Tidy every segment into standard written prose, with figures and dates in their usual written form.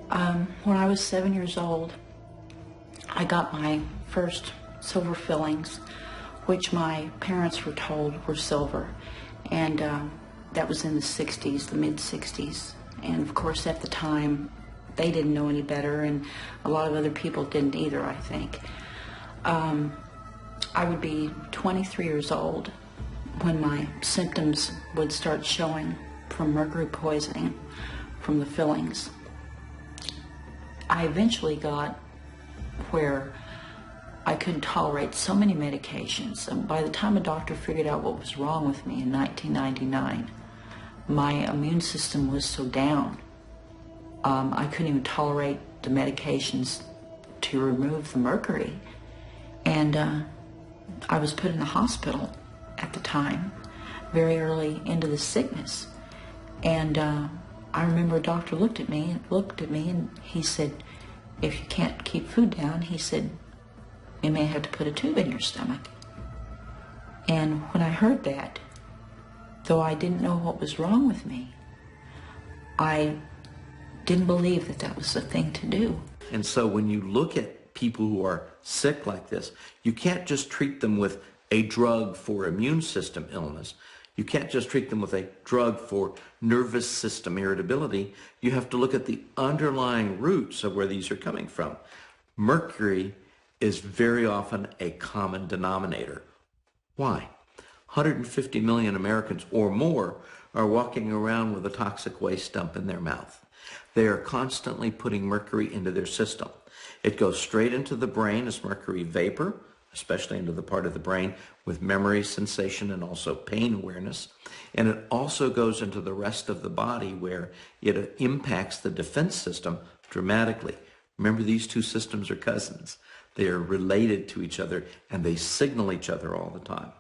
When I was 7 years old, I got my first silver fillings, which my parents were told were silver. And that was in the 60s, the mid-60s. And of course, at the time, they didn't know any better, and a lot of other people didn't either, I think. I would be 23 years old when my symptoms would start showing from mercury poisoning from the fillings. I eventually got where I couldn't tolerate so many medications. And by the time a doctor figured out what was wrong with me in 1999, my immune system was so down. I couldn't even tolerate the medications to remove the mercury. And I was put in the hospital at the time, very early into the sickness. And I remember a doctor looked at me and he said, if you can't keep food down, he said, you may have to put a tube in your stomach. And when I heard that, though I didn't know what was wrong with me, I didn't believe that that was the thing to do. And so when you look at people who are sick like this, you can't just treat them with a drug for immune system illness. You can't just treat them with a drug for nervous system irritability. You have to look at the underlying roots of where these are coming from. Mercury is very often a common denominator. Why? 150 million Americans or more are walking around with a toxic waste dump in their mouth. They are constantly putting mercury into their system. It goes straight into the brain as mercury vapor, especially into the part of the brain with memory, sensation, and also pain awareness. And it also goes into the rest of the body where it impacts the defense system dramatically. Remember, these two systems are cousins. They are related to each other and they signal each other all the time.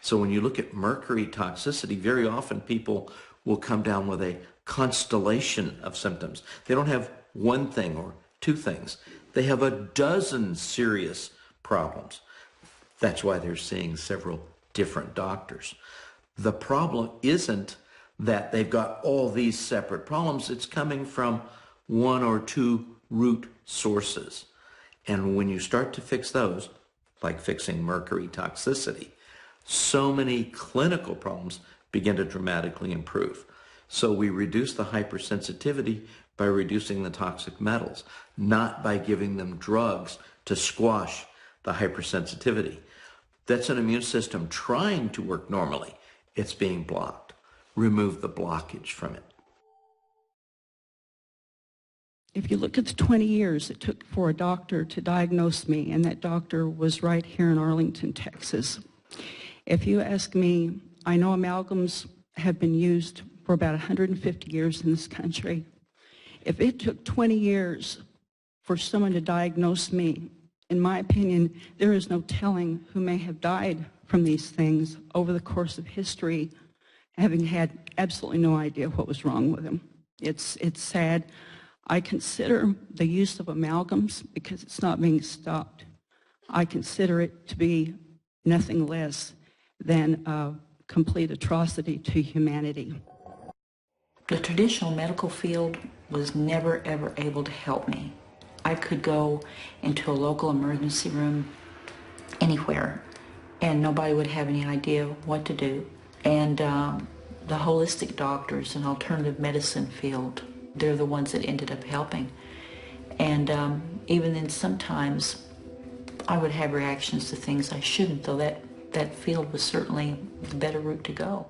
So when you look at mercury toxicity, very often people will come down with a constellation of symptoms. They don't have one thing or two things. They have a dozen serious problems. That's why they're seeing several different doctors. The problem isn't that they've got all these separate problems. It's coming from one or two root sources. And when you start to fix those, like fixing mercury toxicity, so many clinical problems begin to dramatically improve. So we reduce the hypersensitivity by reducing the toxic metals, not by giving them drugs to squash the hypersensitivity. That's an immune system trying to work normally. It's being blocked. Remove the blockage from it. If you look at the 20 years it took for a doctor to diagnose me, and that doctor was right here in Arlington, Texas. If you ask me, I know amalgams have been used for about 150 years in this country. If it took 20 years for someone to diagnose me, in my opinion, there is no telling who may have died from these things over the course of history, having had absolutely no idea what was wrong with them. It's sad. I consider the use of amalgams, because it's not being stopped, I consider it to be nothing less than a complete atrocity to humanity. The traditional medical field was never, ever able to help me. I could go into a local emergency room anywhere, and nobody would have any idea what to do. And the holistic doctors and alternative medicine field, they're the ones that ended up helping. And even then, sometimes I would have reactions to things I shouldn't, though that field was certainly the better route to go.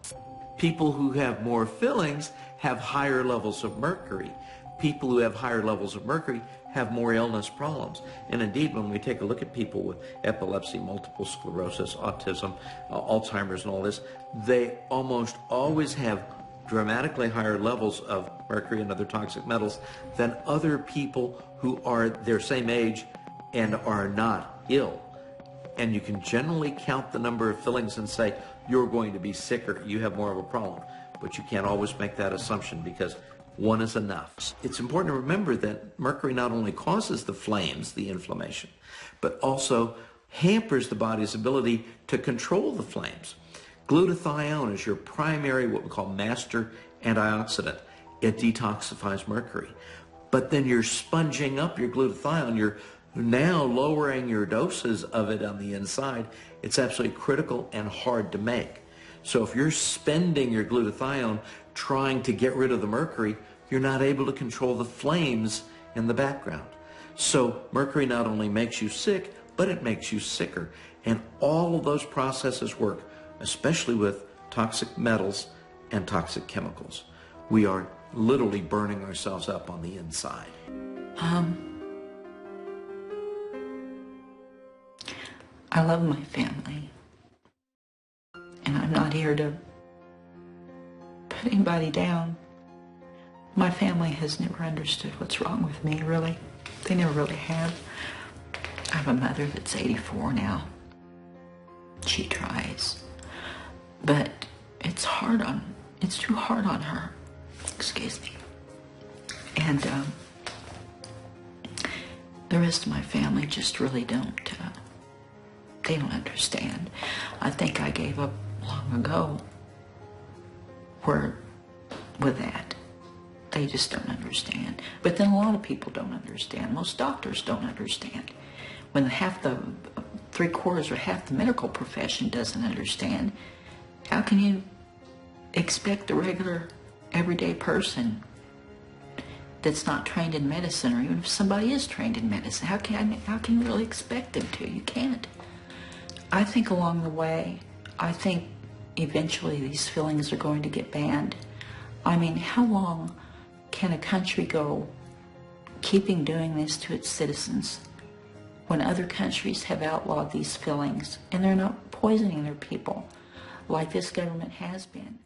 People who have more fillings have higher levels of mercury. People who have higher levels of mercury have more illness problems. And indeed, when we take a look at people with epilepsy, multiple sclerosis, autism, Alzheimer's and all this, they almost always have dramatically higher levels of mercury and other toxic metals than other people who are their same age and are not ill. And you can generally count the number of fillings and say, you're going to be sicker, you have more of a problem. But you can't always make that assumption, because one is enough. It's important to remember that mercury not only causes the flames, the inflammation, but also hampers the body's ability to control the flames. Glutathione is your primary, what we call master antioxidant. It detoxifies mercury. but then you're sponging up your glutathione. You're now lowering your doses of it on the inside. It's absolutely critical and hard to make. So if you're spending your glutathione trying to get rid of the mercury, you're not able to control the flames in the background. So mercury not only makes you sick, but it makes you sicker. And all of those processes work, especially with toxic metals and toxic chemicals. We are literally burning ourselves up on the inside. I love my family, and I'm not here to put anybody down. My family has never understood what's wrong with me, really. They never really have. I have a mother that's 84 now. She tries, but it's too hard on her. Excuse me. And the rest of my family just really don't, they don't understand. I think I gave up long ago with that. They just don't understand. But then a lot of people don't understand. Most doctors don't understand. When three-quarters or half the medical profession doesn't understand, how can you expect a regular, everyday person that's not trained in medicine, or even if somebody is trained in medicine, how can you really expect them to? You can't. I think along the way, I think eventually these fillings are going to get banned. I mean, how long can a country go keeping doing this to its citizens when other countries have outlawed these fillings and they're not poisoning their people like this government has been?